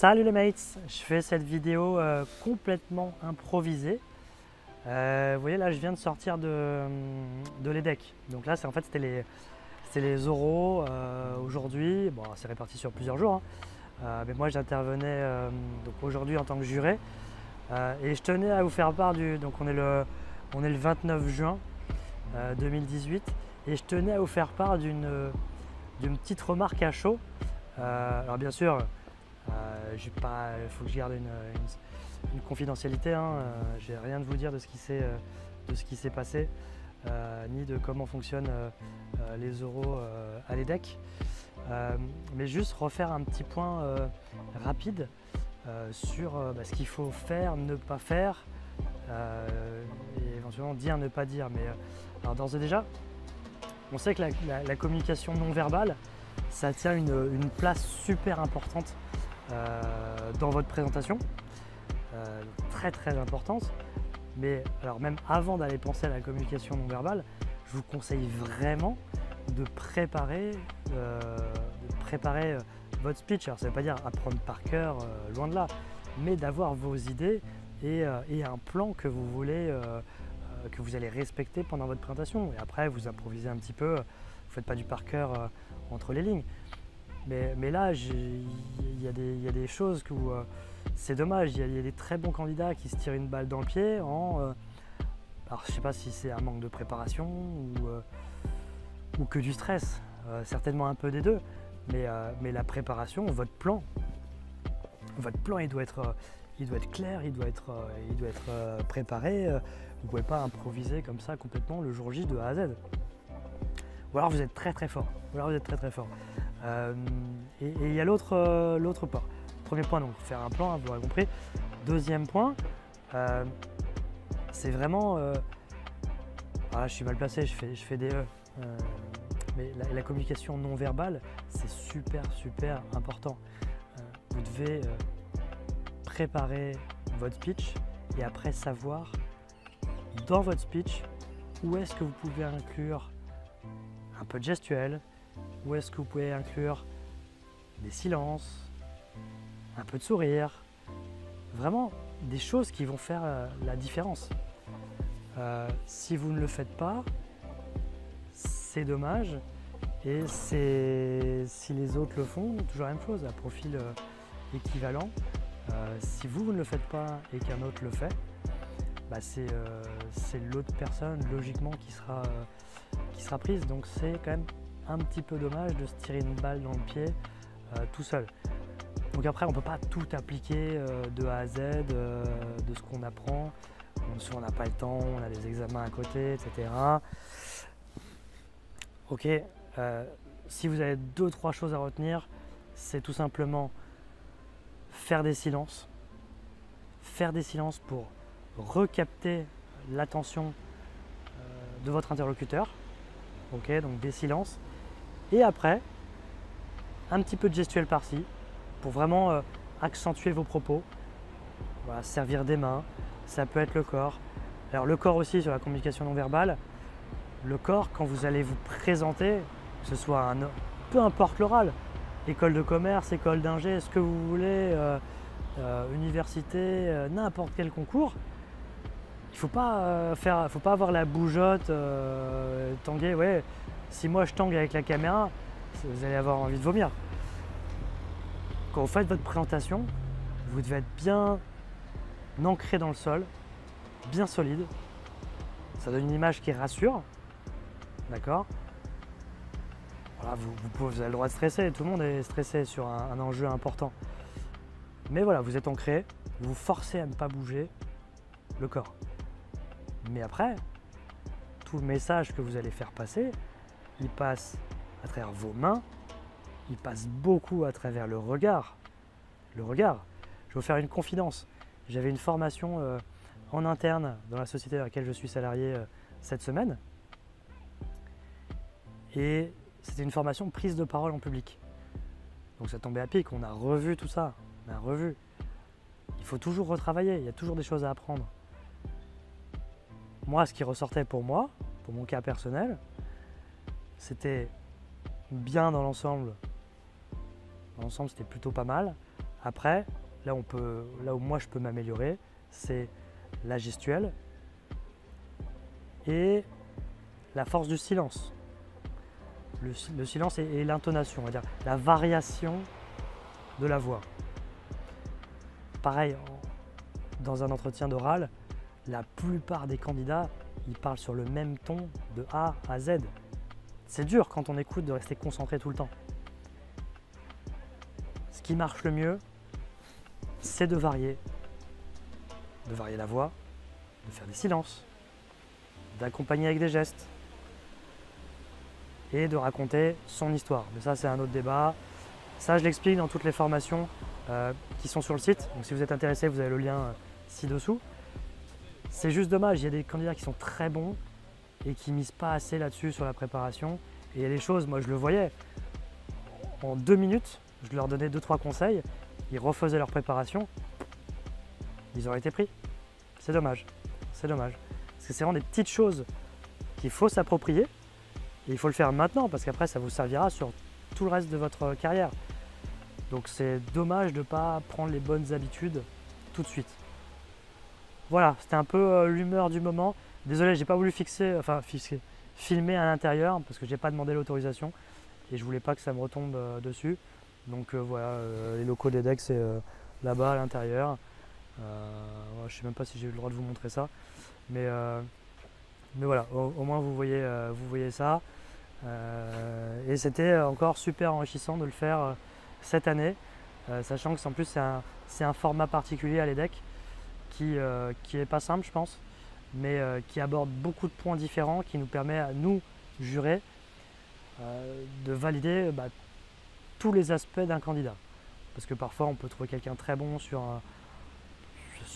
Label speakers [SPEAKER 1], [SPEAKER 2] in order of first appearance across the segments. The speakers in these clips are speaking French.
[SPEAKER 1] Salut les mates, je fais cette vidéo complètement improvisée. Vous voyez là je viens de sortir de l'EDEC. Donc là c'était les oraux aujourd'hui. Bon c'est réparti sur plusieurs jours. Mais moi j'intervenais donc aujourd'hui en tant que juré. Et je tenais à vous faire part donc on est le 29 juin 2018. Et je tenais à vous faire part d'une petite remarque à chaud. Alors bien sûr, il faut que je garde une confidentialité. J'ai rien de vous dire de ce qui s'est passé, ni de comment fonctionnent les oraux à l'EDEC. Mais juste refaire un petit point rapide sur ce qu'il faut faire, ne pas faire, et éventuellement dire, ne pas dire. Mais alors d'ores et déjà, on sait que la communication non verbale, ça tient une place super importante dans votre présentation, très très importante. Mais alors même avant d'aller penser à la communication non verbale, je vous conseille vraiment de préparer votre speech. Alors ça ne veut pas dire apprendre par cœur, loin de là, mais d'avoir vos idées et un plan que vous voulez, que vous allez respecter pendant votre présentation. Et après vous improvisez un petit peu, vous ne faites pas du par cœur entre les lignes. Mais là, il y a des choses où c'est dommage. Il y a des très bons candidats qui se tirent une balle dans le pied alors je ne sais pas si c'est un manque de préparation ou que du stress. Certainement un peu des deux. Mais la préparation, votre plan il doit être clair, il doit être préparé. Vous ne pouvez pas improviser comme ça complètement le jour J de A à Z. Ou alors vous êtes très très fort. Et il y a l'autre point. Premier point, donc faire un plan, vous l'aurez compris. Deuxième point, c'est vraiment. Je suis mal placé, je fais des E. Mais la communication non verbale, c'est super important. Vous devez préparer votre speech et après savoir dans votre speech où est-ce que vous pouvez inclure un peu de gestuel, où est-ce que vous pouvez inclure des silences, un peu de sourire, vraiment des choses qui vont faire la différence. Si vous ne le faites pas, c'est dommage. Et si les autres le font, toujours la même chose, à profil équivalent. Si vous ne le faites pas et qu'un autre le fait, c'est l'autre personne logiquement qui sera prise. Donc c'est quand même un petit peu dommage de se tirer une balle dans le pied tout seul. Donc après on ne peut pas tout appliquer de A à Z de ce qu'on apprend. Souvent on n'a pas le temps, on a des examens à côté, etc. Ok, si vous avez 2-3 choses à retenir, c'est tout simplement faire des silences pour recapter l'attention de votre interlocuteur. Ok, donc des silences. Et après, un petit peu de gestuel par-ci pour vraiment accentuer vos propos. Voilà, servir des mains, ça peut être le corps. Alors le corps aussi sur la communication non verbale. Le corps, quand vous allez vous présenter, que ce soit peu importe l'oral, école de commerce, école d'ingé, ce que vous voulez, université, n'importe quel concours, il ne faut pas avoir la bougeotte, tanguer. Ouais, si moi je tangue avec la caméra, vous allez avoir envie de vomir. Quand vous faites votre présentation, vous devez être bien ancré dans le sol, bien solide. Ça donne une image qui rassure. D'accord ? Voilà, vous avez le droit de stresser, tout le monde est stressé sur un enjeu important. Mais voilà, vous êtes ancré, vous vous forcez à ne pas bouger le corps. Mais après, tout le message que vous allez faire passer, il passe à travers vos mains, il passe beaucoup à travers le regard. Le regard. Je vais vous faire une confidence. J'avais une formation en interne dans la société dans laquelle je suis salarié cette semaine. Et c'était une formation prise de parole en public. Donc ça tombait à pic, on a revu tout ça. On a revu. Il faut toujours retravailler, il y a toujours des choses à apprendre. Moi, ce qui ressortait pour moi, pour mon cas personnel, c'était bien dans l'ensemble. Dans l'ensemble, c'était plutôt pas mal. Après, là où moi je peux m'améliorer, c'est la gestuelle et la force du silence. Le silence et l'intonation, on va dire la variation de la voix. Pareil, dans un entretien d'oral, la plupart des candidats, ils parlent sur le même ton de A à Z. C'est dur quand on écoute de rester concentré tout le temps. Ce qui marche le mieux, c'est de varier la voix, de faire des silences, d'accompagner avec des gestes et de raconter son histoire. Mais ça, c'est un autre débat. Ça, je l'explique dans toutes les formations qui sont sur le site. Donc si vous êtes intéressé, vous avez le lien ci-dessous. C'est juste dommage, il y a des candidats qui sont très bons et qui ne misent pas assez là-dessus sur la préparation. Et il y a des choses, moi je le voyais, en 2 minutes, je leur donnais 2-3 conseils, ils refaisaient leur préparation, ils auraient été pris. C'est dommage, c'est dommage. Parce que c'est vraiment des petites choses qu'il faut s'approprier et il faut le faire maintenant parce qu'après ça vous servira sur tout le reste de votre carrière. Donc c'est dommage de ne pas prendre les bonnes habitudes tout de suite. Voilà, c'était un peu l'humeur du moment. Désolé, j'ai pas voulu filmer à l'intérieur parce que j'ai pas demandé l'autorisation et je voulais pas que ça me retombe dessus. Donc voilà, les locaux d'EDEC c'est là-bas à l'intérieur. Je sais même pas si j'ai eu le droit de vous montrer ça, mais voilà, au moins vous voyez ça. Et c'était encore super enrichissant de le faire cette année, sachant que en plus c'est un format particulier à l'EDEC qui est pas simple je pense, mais qui aborde beaucoup de points différents, qui nous permet à nous, jurés, de valider tous les aspects d'un candidat. Parce que parfois on peut trouver quelqu'un très bon sur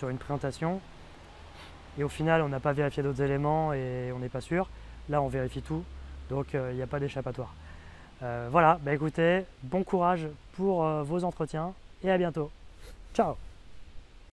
[SPEAKER 1] une présentation et au final on n'a pas vérifié d'autres éléments et on n'est pas sûr. Là on vérifie tout, donc il n'y a pas d'échappatoire. Voilà, écoutez, bon courage pour vos entretiens et à bientôt. Ciao!